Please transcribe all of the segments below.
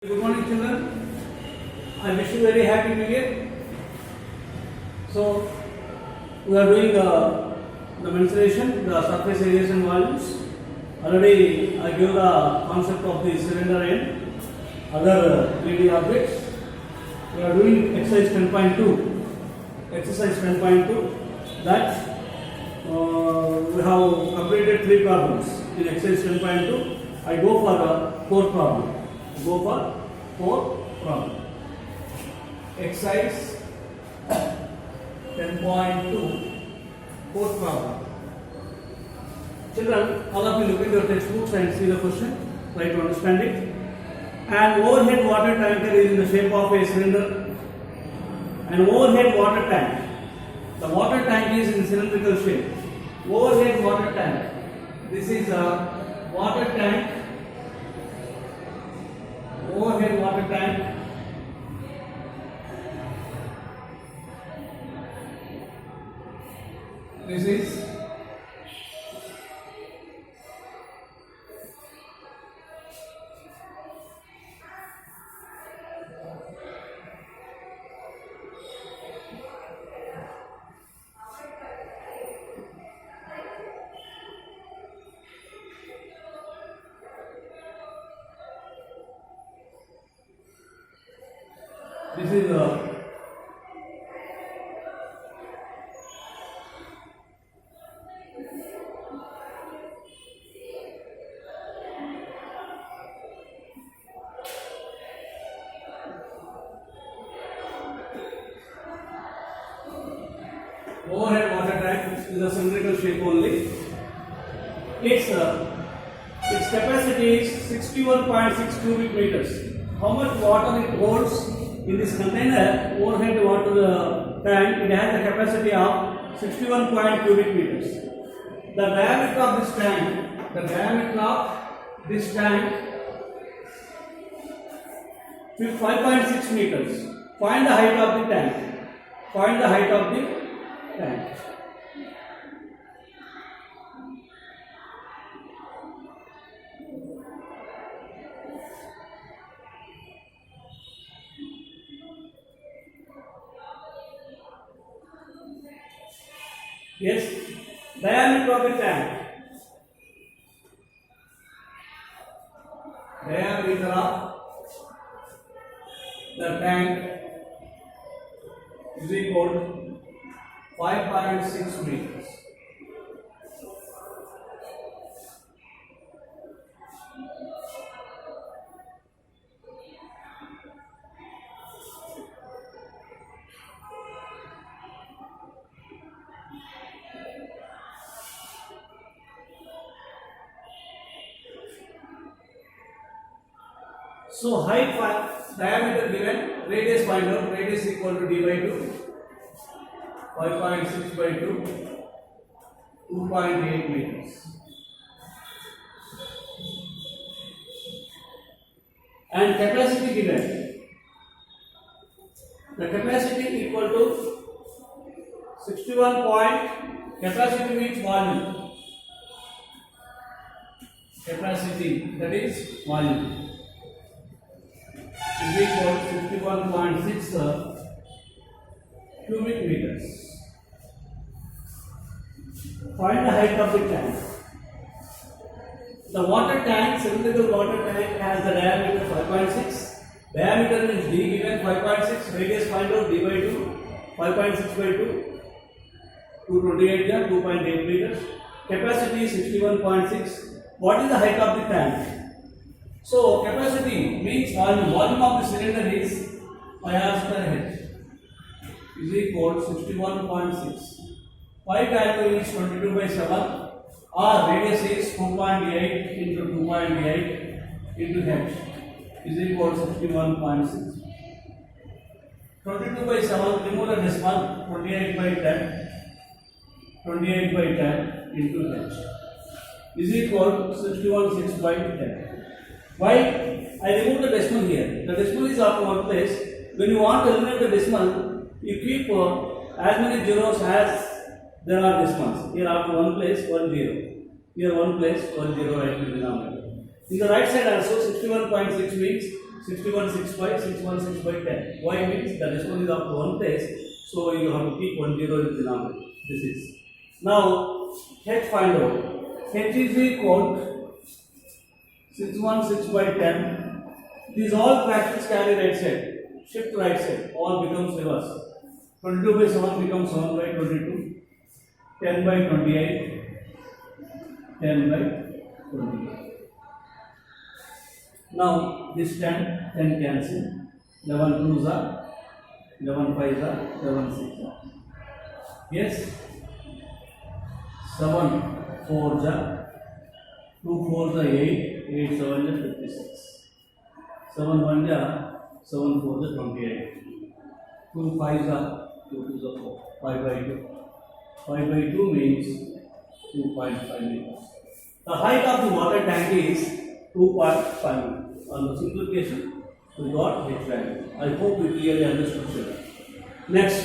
Good morning, children. I wish you very happy New Year. So, we are doing the mensuration, the surface areas and volumes. Already I gave the concept of the cylinder and other 3D objects. We are doing exercise 10.2. Exercise 10.2. That we have completed 3 problems in exercise 10.2. I go for a 4th problem. Go for 4th problem. Exercise 10.2, 4th problem. Children, all of you look at your textbooks and see the question. Try to understand it. An overhead water tanker is in the shape of a cylinder. An overhead water tank. The water tank is in cylindrical shape. Overhead water tank. This is a water tank. Overhead water tank. This is overhead water tank is a cylindrical shape only. Its capacity is 61.6 cubic meters. How much water it holds in this container? Overhead water tank. It has a capacity of 61 cubic meters. The diameter of this tank, 5.6 meters. Find the height of the tank. Find the height of the tank. Yes, diameter of the tank. Diameter of the tank is equal to 5.6 meters. So height diameter given, radius find out, radius equal to d by 2, 5.6 by 2, 2.8 meters. And capacity given, the capacity equal to 61 point, capacity means volume. Capacity, that is volume, is equal to 51.6 cubic meters. Find the height of the tank. The water tank, cylindrical water tank, has the diameter 5.6. Diameter is d given 5.6. Radius find out d by 2. 5.6 by 2. 228 here, 2.8 meters. Capacity is 61.6. What is the height of the tank? So capacity means volume. Volume of the cylinder is pi r square h is equal to 61.6. Pi value is 22 by 7. R radius is 2.8 into 2.8 into h is equal to 61.6. 22 by 7, remove the decimal, 28 by 10. 28 by 10 into h is equal to 61.6 by 10. Why? I remove the decimal here. The decimal is after one place. When you want to eliminate the decimal, you keep as many zeros as there are decimals. Here after one place, 1 0. Here one place, 1 0 right in the denominator. In the right side also 61.6 means 61 6 by 616 by 10. Why means the decimal is up to one place, so you have to keep 10 in the denominator. This is. Now h find out. H is equal 616 by 10. These all fractions carry right side. Shift right side. All becomes reverse. 22 by 7 becomes 7 by 22. 10 by 28. 10 by 28. Now this 10 cancel. 11 2s are, 11 5s are, 11 6s are. Yes. 7 4s are, 2 4s are 8, 8 7s are 56. 7 1s are, 7 4s are 28. 2 5s are, 2 2s are 4. 5 by 2. 5 by 2 means 2.5 meters. The height of the water tank is 2.5 meters. On the simplification, we got h value. I hope you clearly understood. Next,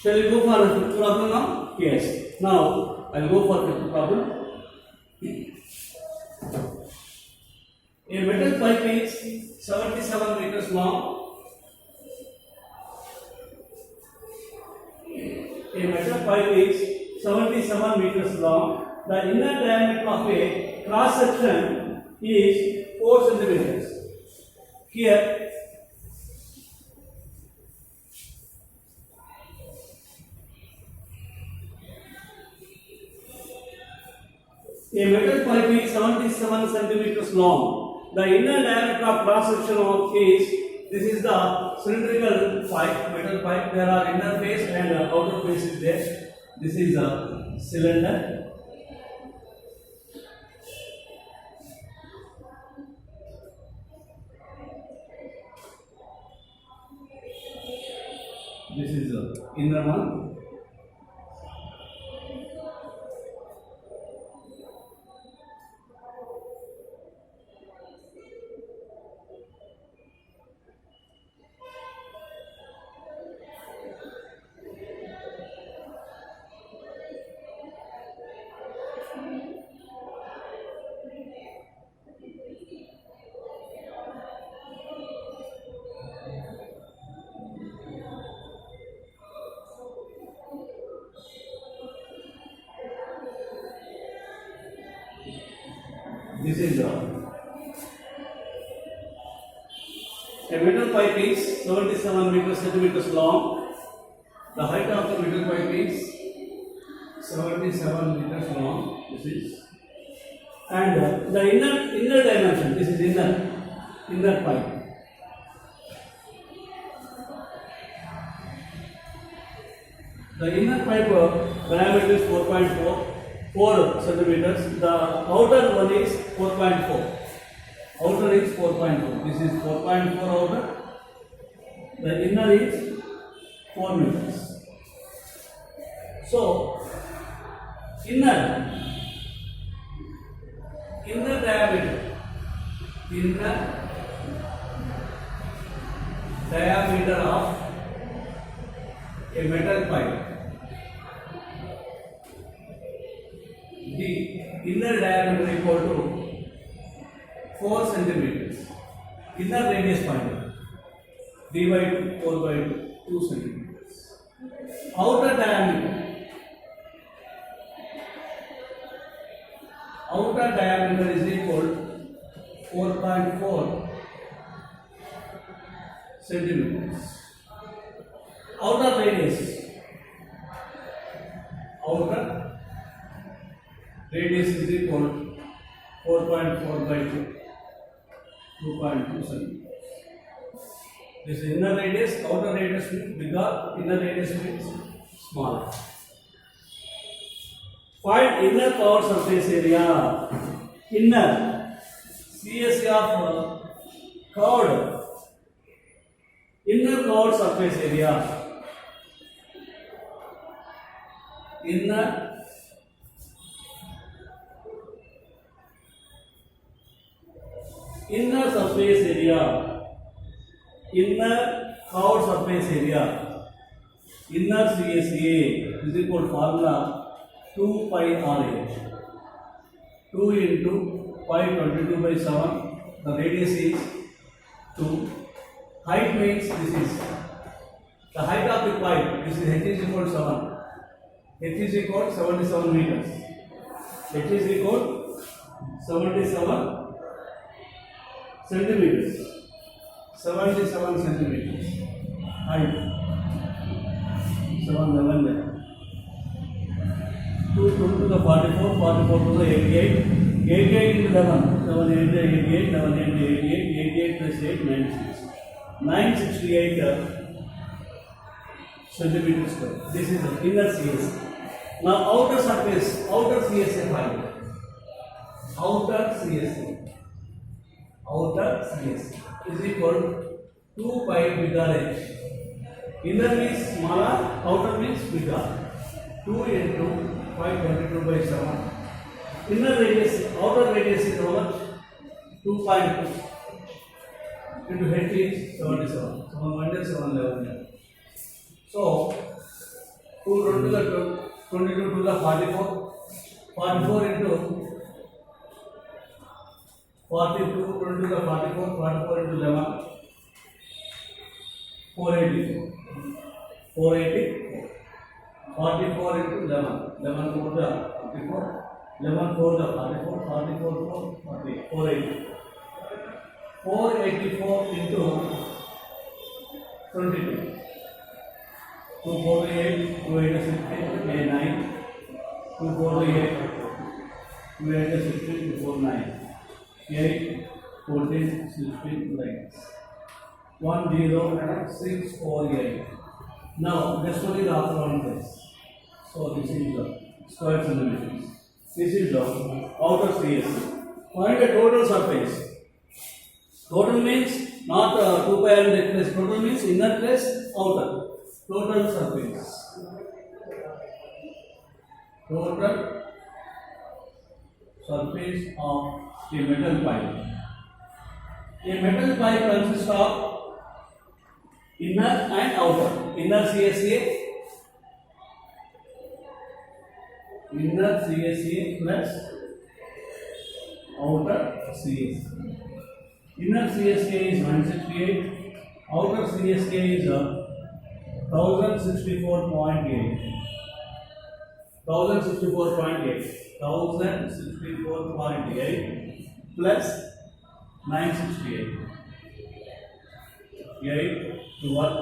shall we go for the fifth problem now? Yes. Now, I will go for the fifth problem. A metal pipe is 77 meters long. A metal pipe is 77 meters long. The inner diameter of a cross section is 4 centimeters. Here, a metal pipe is 77 centimeters long. The inner diameter of cross section of is, this is the cylindrical pipe, metal pipe. There are inner face and outer face is there. This is a cylinder. This is the inner one. This is a metal pipe is 77 centimeters long. The height of the metal pipe is 77 meters long. This is, and the inner dimension. This is inner pipe. The inner pipe diameter is 4 centimeters. The outer one is 4.4. Outer is 4.4. This is 4.4 outer. The inner is 4 meters. So inner diameter of a metal pipe. The inner diameter equal to 4 centimeters. Inner radius find out. D by 2, 4 by 2 centimeters. Outer diameter is equal to 4.4 centimeters. Outer radius is equal to 4.4 by 2, 2.2 centimeters. This is inner radius, outer radius means bigger, inner radius means smaller. Find inner covered surface area. Inner CSA of covered. Inner covered surface area. Inner surface area. Inner covered surface area. Inner CSA is equal to formula 2 pi RH. 2 into pi 22 by 7. The radius is 2. Height means this is the height of the pipe. This is h is equal to 7. H is equal to 77 meters. H is equal to 77 centimeters. 77 centimeters. Height. 711 there. 2 to the 44, 44 to the 88. 88 into 11. 7 8 88, 7 8 88, 88 plus 8 96. 968 centimeters square. This is the inner CSA. Now outer surface, outer CSA find. Outer CSA. Outer CSA is equal to 2 pi bigger h. Inner means smaller, outer means bigger. 2 into 522 by 7. Inner radius, outer radius is how much? 2.2 into h is 77. 7 711. So 2 to the 22 to the 44. 44 into 42, 20 to the 44, 44 into 11. 484. 484. 44 into 11. 11 to the 44. 11 4 the 44. 44 4, 40. 484. 484 into 22. 248, 286, 9. 248, 286, 249. 8, 14, 16, like 10648. Now, let's put it after one place. So, this is the square centimeters. This is the outer CSA. Find the total surface. Total means not 2 pi and x plus. Total means inner plus outer. Total surface. Total surface of a metal pipe. A metal pipe consists of inner and outer. Inner CSA, inner CSA plus outer CSA. Inner CSA is 168, outer CSA is 1064.8. 1064.8. 1064.8 plus 968. 8 to what?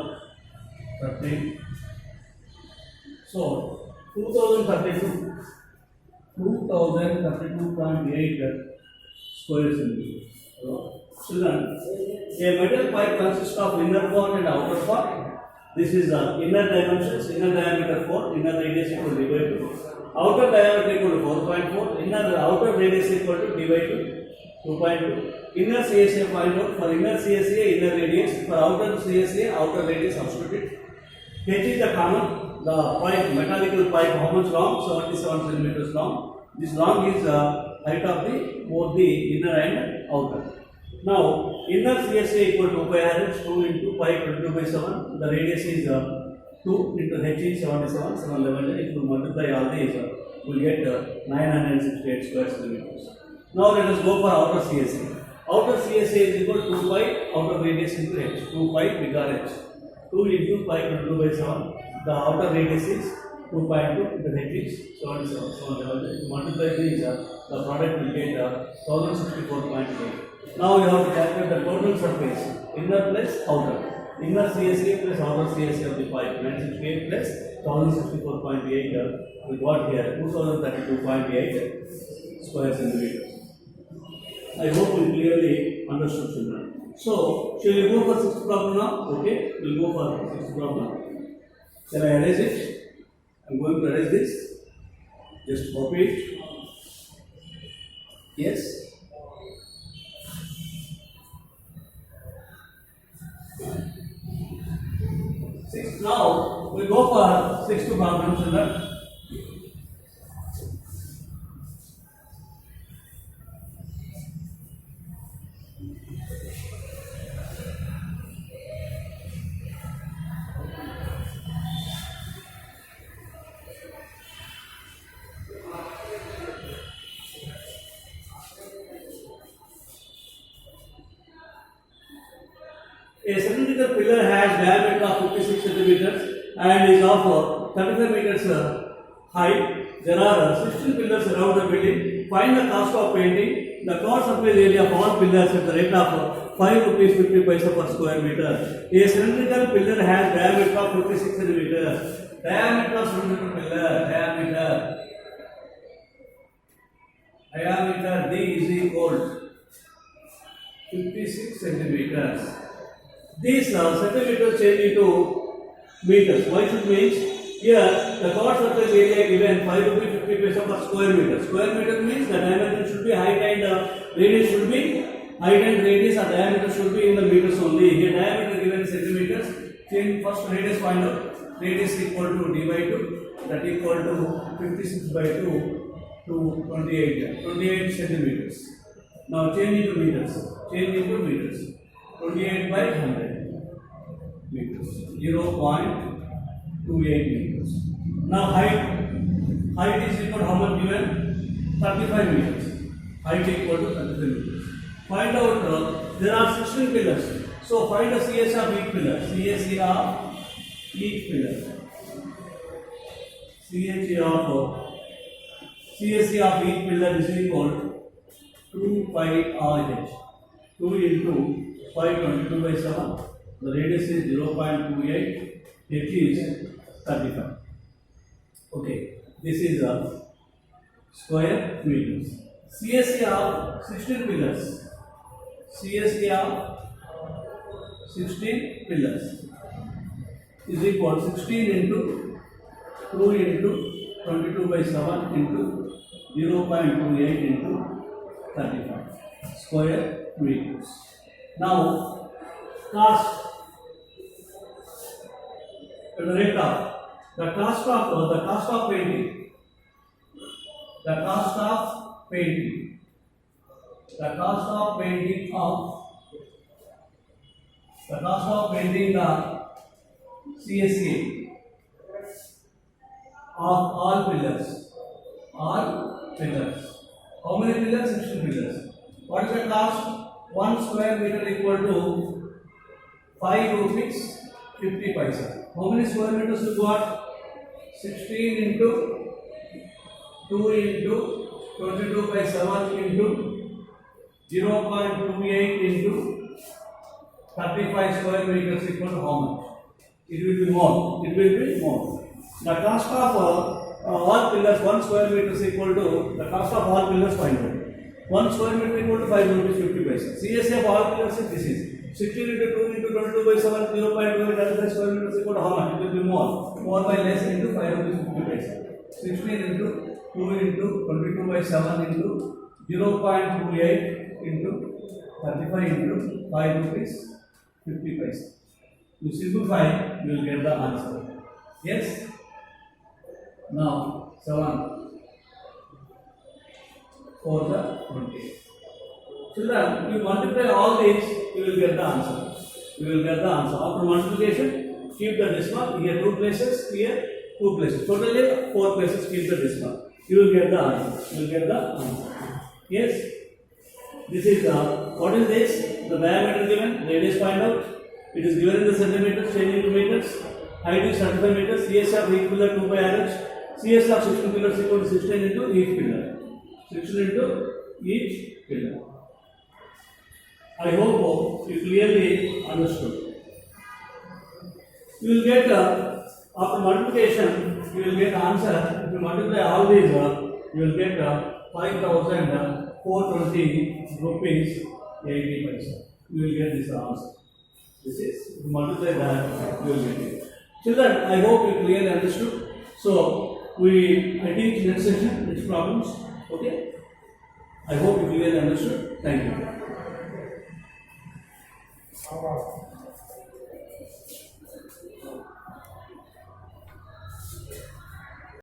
13. So 2032. 2032.8 square centimeters. Children, a metal pipe consists of inner part and outer part. This is the inner dimensions, inner diameter 4, inner radius equal to d by 2. Outer diameter equal to 4.4, outer radius equal to d by 2, 2.2. Inner CSA find out. For inner CSA, inner radius. For outer CSA, outer radius substitute it. H is the common, the pipe, mechanical pipe, how much long? 77 centimeters long. This long is the height of the both the inner and outer. Now, inner CSA equal to pi RH, 2 into pi 22 by 7. The radius is 2 into h is 77, 711. If you multiply all these, you will get 968 square centimeters. Now, let us go for outer CSA. Outer CSA is equal to 2 pi outer radius into h, 2 pi bigger h. 2 into pi 22 by 7. The outer radius is 2.2 into h is 77, 711. If you multiply these, the product will get 1064.8. Now you have to calculate the total surface, inner plus outer. Inner CSA plus outer CSA of the pipe, 968 plus 1064.8, we got here 2032.8 square centimeters. I hope you clearly understood, children. So, shall we go for sixth problem now? Okay, we will go for sixth problem. Shall I erase it? I am going to erase this. Just copy it. Yes. Now we go for sixth problem, children. A cylindrical pillar has diameter of 56 centimeters and is of 35 meters height. There are 16 pillars around the building. Find the cost of painting. The core surface area of all pillars at the rate of 5 rupees 50 paisa per square meter. A cylindrical pillar has diameter of 56 centimeters. Diameter of cylindrical pillar. Diameter D is equal 56 centimeters. These centimeters change into meters. Why should means here the core surface area given 5 rupees 50 paisa per square meter. Square meter means the diameter should be height and radius should be height and radius or diameter should be in the meters only. Here diameter given centimeters. Change first radius find out. Radius equal to d by 2, that equal to 56 by 2 to 28 centimeters. Now change into meters. 28 by 100 meters. 0.28 meters. Now height is equal to how much given? 35 meters. Height equal to 35 meters. Find out there are 16 pillars. So find the CSE of each pillar. CSE of each pillar. CSE of each pillar is equal to 2 pi RH. 2 into 5 22 by 7. The radius is 0.28. It is 35. Okay. This is a square meters. CSE of 16 pillars. CSE of 16 pillars is equal to 16 into 2 into 22 by 7 into 0.28 into 35 square meters. Now, cost at the rate of the cost of painting. The cost of painting the CSA of all pillars. How many pillars? 16 pillars. What is the cost? 1 square meter equal to 5 rupees 50 paisa. How many square meters you got? 16 into 2 into 22 by 7 into 0.28 into 35 square meters equal to how much? It will be more. The cost of all pillars 1 square meter is equal to the cost of all pillars find out. 1 square meter equal to 5 rupees 50 paisa. CSA of all pillars is this is 16 into 2 into 22 by 7 0.28 square meters equal to how much? It will be more by less into 5 rupees 50 paisa. 16 into 2 into 22 by 7 into 0.28 into 35 into 5 rupees 50 paisa. You simplify, you will get the answer. Yes? Now, 7 for the 20. Children, you multiply all these, you will get the answer. After multiplication, keep the decimal. Here 2 places, here 2 places. Totally 4 places, keep the decimal. You will get the answer. Yes? This is what is this? The diameter given, radius find out. It is given in the centimeters, changing to meters. Height is 35 meters. CS of each pillar 2 by RH. CS of 16 pillars equal to 16 into each pillar. 16 into each pillar. I hope you clearly understood. You will get after multiplication, you will get answer. If you multiply all these, you will get 5,420 rupees 80 paisa. You will get this answer. This is, if you multiply that, you will get it. Children, I hope you clearly understood. So, I teach next session, next problems. Okay? I hope you clearly understood. Thank you.